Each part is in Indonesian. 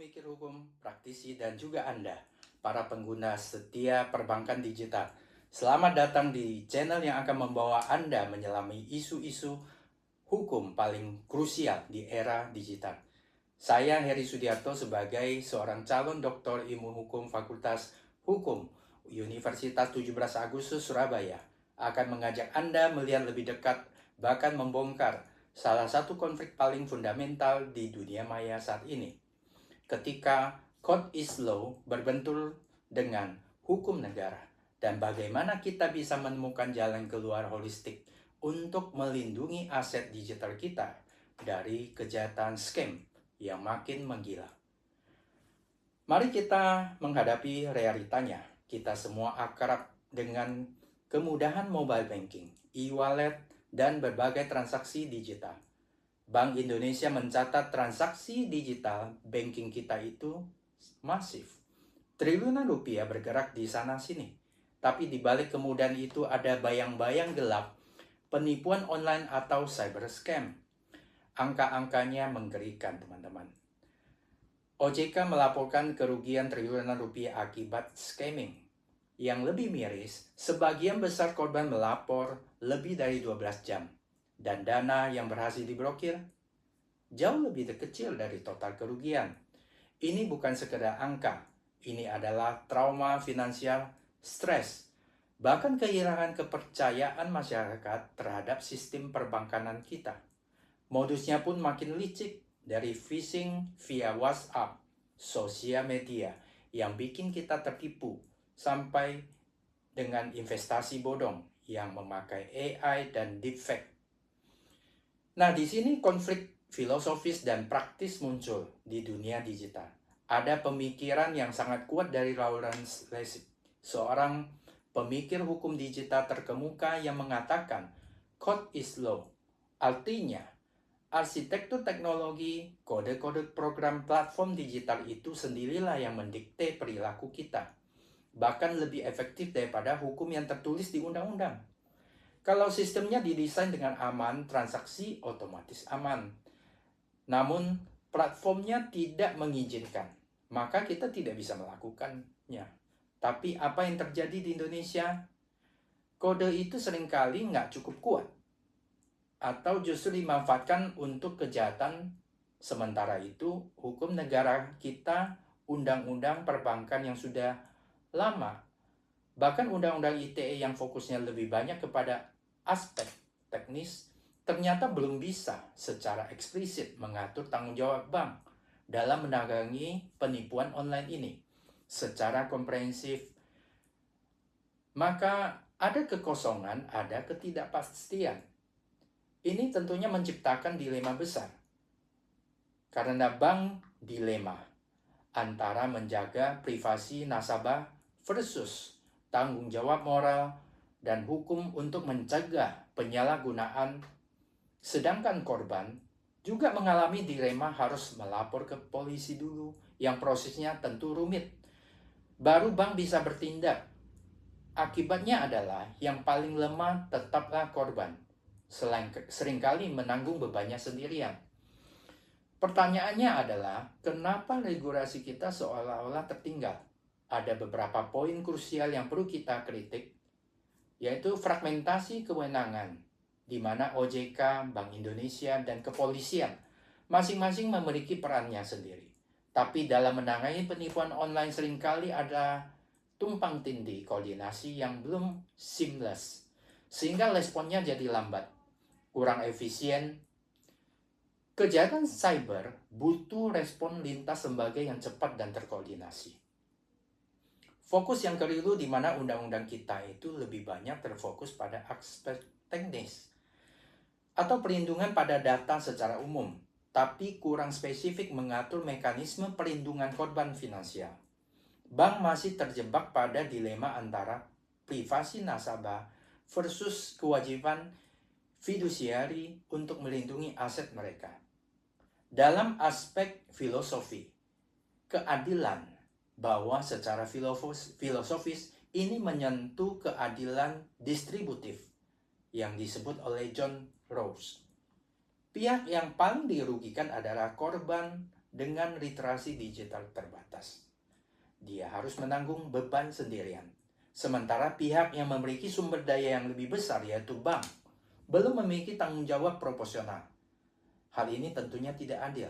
pemikir hukum, praktisi, dan juga Anda, para pengguna setia perbankan digital. Selamat datang di channel yang akan membawa Anda menyelami isu-isu hukum paling krusial di era digital. Saya Heri Sudiarto sebagai seorang calon doktor ilmu hukum Fakultas Hukum Universitas 17 Agustus Surabaya akan mengajak Anda melihat lebih dekat, bahkan membongkar salah satu konflik paling fundamental di dunia maya saat ini, ketika code is law berbentur dengan hukum negara, dan bagaimana kita bisa menemukan jalan keluar holistik untuk melindungi aset digital kita dari kejahatan scam yang makin menggila. Mari kita menghadapi realitanya. Kita semua akrab dengan kemudahan mobile banking, e-wallet, dan berbagai transaksi digital. Bank Indonesia mencatat transaksi digital banking kita itu masif. Triliunan rupiah bergerak di sana-sini. Tapi di balik kemudahan itu ada bayang-bayang gelap, penipuan online atau cyber scam. Angka-angkanya menggerikan, teman-teman. OJK melaporkan kerugian triliunan rupiah akibat scamming. Yang lebih miris, sebagian besar korban melapor lebih dari 12 jam. Dan dana yang berhasil diblokir jauh lebih kecil dari total kerugian. Ini bukan sekedar angka, ini adalah trauma finansial, stres, bahkan kehilangan kepercayaan masyarakat terhadap sistem perbankanan kita. Modusnya pun makin licik, dari phishing via WhatsApp, sosial media yang bikin kita tertipu, sampai dengan investasi bodong yang memakai AI dan deepfake. Nah, di sini konflik filosofis dan praktis muncul di dunia digital. Ada pemikiran yang sangat kuat dari Lawrence Lessig, seorang pemikir hukum digital terkemuka yang mengatakan code is law. Artinya, arsitektur teknologi, kode-kode program platform digital itu sendirilah yang mendikte perilaku kita. Bahkan lebih efektif daripada hukum yang tertulis di undang-undang. Kalau sistemnya didesain dengan aman, transaksi otomatis aman. Namun, platformnya tidak mengizinkan, maka kita tidak bisa melakukannya. Tapi apa yang terjadi di Indonesia? Kode itu seringkali nggak cukup kuat, atau justru dimanfaatkan untuk kejahatan. Sementara itu, hukum negara kita, undang-undang perbankan yang sudah lama, bahkan undang-undang ITE yang fokusnya lebih banyak kepada aspek teknis, ternyata belum bisa secara eksplisit mengatur tanggung jawab bank dalam menangani penipuan online ini secara komprehensif. Maka ada kekosongan, ada ketidakpastian. Ini tentunya menciptakan dilema besar. Karena bank dilema antara menjaga privasi nasabah versus tanggung jawab moral dan hukum untuk mencegah penyalahgunaan, sedangkan korban juga mengalami dilema harus melapor ke polisi dulu, yang prosesnya tentu rumit. Baru bank bisa bertindak. Akibatnya adalah yang paling lemah tetaplah korban, seringkali menanggung bebannya sendirian. Pertanyaannya adalah, kenapa regulasi kita seolah-olah tertinggal? Ada beberapa poin krusial yang perlu kita kritik, yaitu fragmentasi kewenangan, di mana OJK, Bank Indonesia, dan kepolisian masing-masing memiliki perannya sendiri. Tapi dalam menangani penipuan online seringkali ada tumpang tindih koordinasi yang belum seamless, sehingga responnya jadi lambat, kurang efisien. Kejahatan cyber butuh respon lintas lembaga yang cepat dan terkoordinasi. Fokus yang keliru di mana undang-undang kita itu lebih banyak terfokus pada aspek teknis atau perlindungan pada data secara umum, tapi kurang spesifik mengatur mekanisme perlindungan korban finansial. Bank masih terjebak pada dilema antara privasi nasabah versus kewajiban fidusiari untuk melindungi aset mereka. Dalam aspek filosofi, keadilan bahwa secara filosofis ini menyentuh keadilan distributif yang disebut oleh John Rawls. Pihak yang paling dirugikan adalah korban dengan literasi digital terbatas. Dia harus menanggung beban sendirian. Sementara pihak yang memiliki sumber daya yang lebih besar, yaitu bank, belum memiliki tanggung jawab proporsional. Hal ini tentunya tidak adil.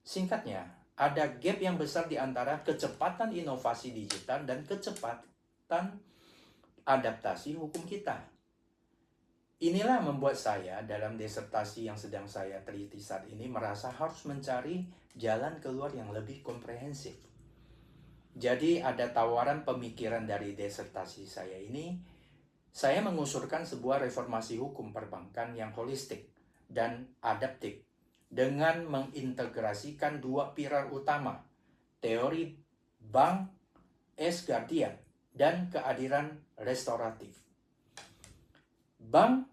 Singkatnya, ada gap yang besar di antara kecepatan inovasi digital dan kecepatan adaptasi hukum kita. Inilah membuat saya dalam disertasi yang sedang saya teliti saat ini merasa harus mencari jalan keluar yang lebih komprehensif. Jadi ada tawaran pemikiran dari disertasi saya ini. Saya mengusulkan sebuah reformasi hukum perbankan yang holistik dan adaptif dengan mengintegrasikan dua pilar utama, teori bank as guardian dan keadilan restoratif. Bank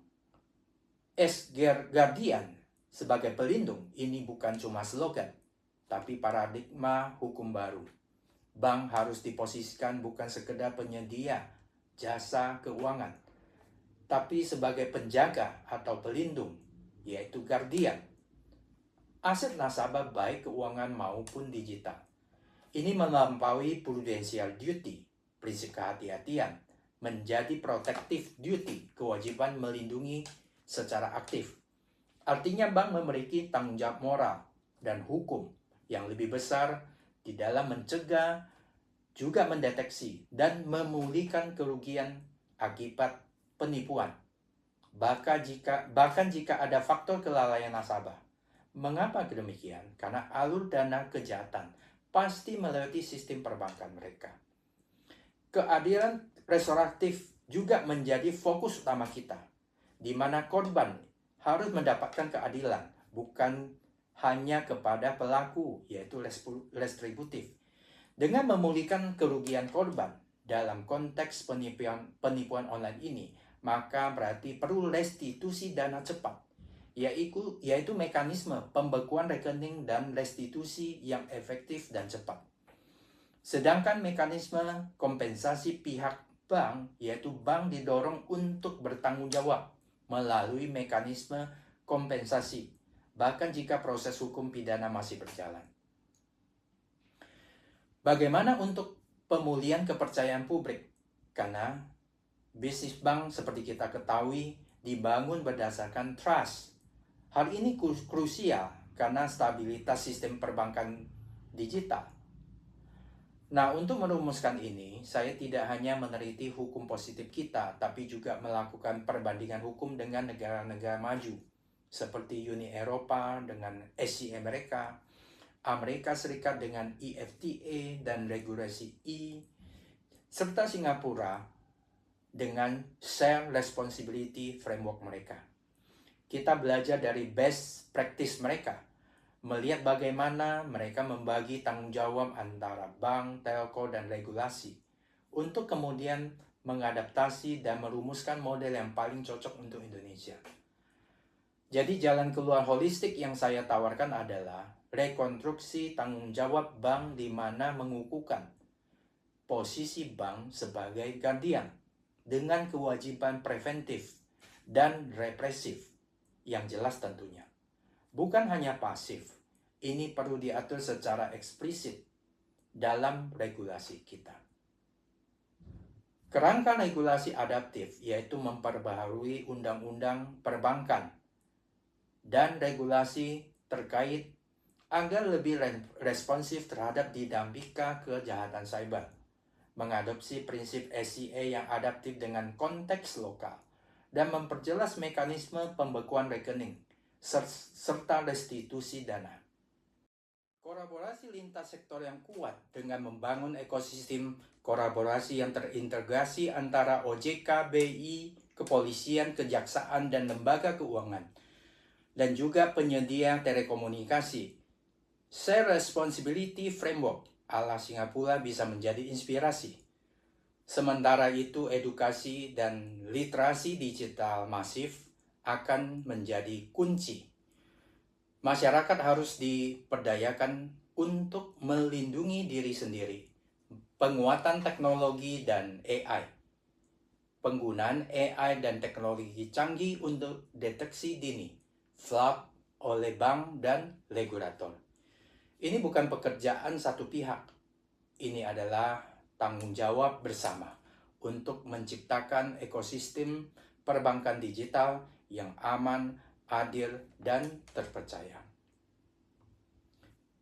as guardian sebagai pelindung ini bukan cuma slogan, tapi paradigma hukum baru. Bank harus diposisikan bukan sekedar penyedia jasa keuangan, tapi sebagai penjaga atau pelindung, yaitu guardian, aset nasabah baik keuangan maupun digital. Ini melampaui prudential duty, prinsip kehati-hatian, menjadi protective duty, kewajiban melindungi secara aktif. Artinya bank memiliki tanggung jawab moral dan hukum yang lebih besar di dalam mencegah, juga mendeteksi dan memulihkan kerugian akibat penipuan. Bahkan jika ada faktor kelalaian nasabah. Mengapa demikian? Karena alur dana kejahatan pasti melewati sistem perbankan mereka. Keadilan restoratif juga menjadi fokus utama kita, di mana korban harus mendapatkan keadilan, bukan hanya kepada pelaku, yaitu restributif. Dengan memulihkan kerugian korban dalam konteks penipuan online ini, maka berarti perlu restitusi dana cepat, yaitu mekanisme pembekuan rekening dan restitusi yang efektif dan cepat. Sedangkan mekanisme kompensasi pihak bank, yaitu bank didorong untuk bertanggung jawab melalui mekanisme kompensasi, bahkan jika proses hukum pidana masih berjalan. Bagaimana untuk pemulihan kepercayaan publik? Karena bisnis bank seperti kita ketahui dibangun berdasarkan trust. Hal ini krusial karena stabilitas sistem perbankan digital. Nah, untuk merumuskan ini, saya tidak hanya meneliti hukum positif kita, tapi juga melakukan perbandingan hukum dengan negara-negara maju, seperti Uni Eropa dengan SCA Amerika Serikat dengan EFTA dan regulasi E, serta Singapura dengan Share Responsibility Framework mereka. Kita belajar dari best practice mereka, melihat bagaimana mereka membagi tanggung jawab antara bank, telco, dan regulasi, untuk kemudian mengadaptasi dan merumuskan model yang paling cocok untuk Indonesia. Jadi jalan keluar holistik yang saya tawarkan adalah rekonstruksi tanggung jawab bank di mana mengukuhkan posisi bank sebagai guardian dengan kewajiban preventif dan represif yang jelas tentunya. Bukan hanya pasif, ini perlu diatur secara eksplisit dalam regulasi kita. Kerangka regulasi adaptif yaitu memperbaharui undang-undang perbankan dan regulasi terkait agar lebih responsif terhadap dinamika kejahatan cyber, mengadopsi prinsip SCA yang adaptif dengan konteks lokal, dan memperjelas mekanisme pembekuan rekening, serta restitusi dana. Kolaborasi lintas sektor yang kuat dengan membangun ekosistem kolaborasi yang terintegrasi antara OJK, BI, kepolisian, kejaksaan, dan lembaga keuangan, dan juga penyedia telekomunikasi. Share Responsibility Framework ala Singapura bisa menjadi inspirasi. Sementara itu, edukasi dan literasi digital masif akan menjadi kunci. Masyarakat harus diperdayakan untuk melindungi diri sendiri. Penguatan teknologi dan AI. Penggunaan AI dan teknologi canggih untuk deteksi dini, fraud oleh bank dan regulator. Ini bukan pekerjaan satu pihak. Ini adalah tanggung jawab bersama untuk menciptakan ekosistem perbankan digital yang aman, adil, dan terpercaya.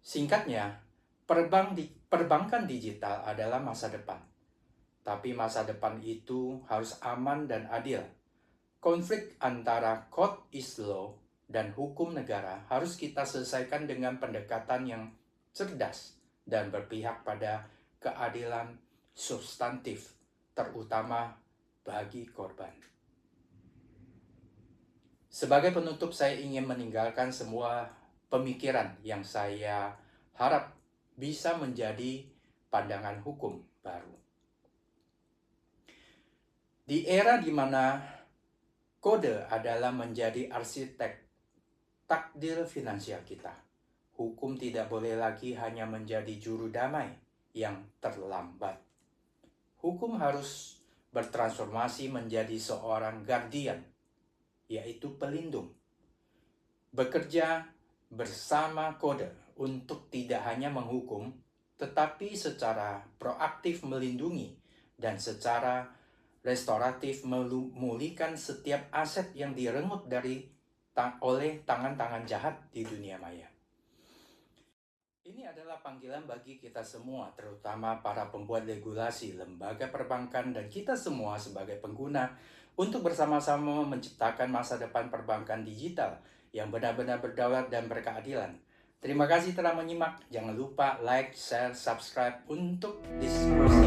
Singkatnya, perbankan digital adalah masa depan. Tapi masa depan itu harus aman dan adil. Konflik antara code is law dan hukum negara harus kita selesaikan dengan pendekatan yang cerdas dan berpihak pada keadilan substantif, terutama bagi korban. Sebagai penutup, saya ingin meninggalkan semua pemikiran yang saya harap bisa menjadi pandangan hukum baru. Di era di mana kode adalah menjadi arsitek takdir finansial kita, hukum tidak boleh lagi hanya menjadi juru damai yang terlambat. Hukum harus bertransformasi menjadi seorang guardian, yaitu pelindung. Bekerja bersama kode untuk tidak hanya menghukum, tetapi secara proaktif melindungi dan secara restoratif memulihkan setiap aset yang direnggut oleh tangan-tangan jahat di dunia maya. Ini adalah panggilan bagi kita semua, terutama para pembuat regulasi, lembaga perbankan, dan kita semua sebagai pengguna untuk bersama-sama menciptakan masa depan perbankan digital yang benar-benar berdaulat dan berkeadilan. Terima kasih telah menyimak. Jangan lupa like, share, subscribe untuk diskusi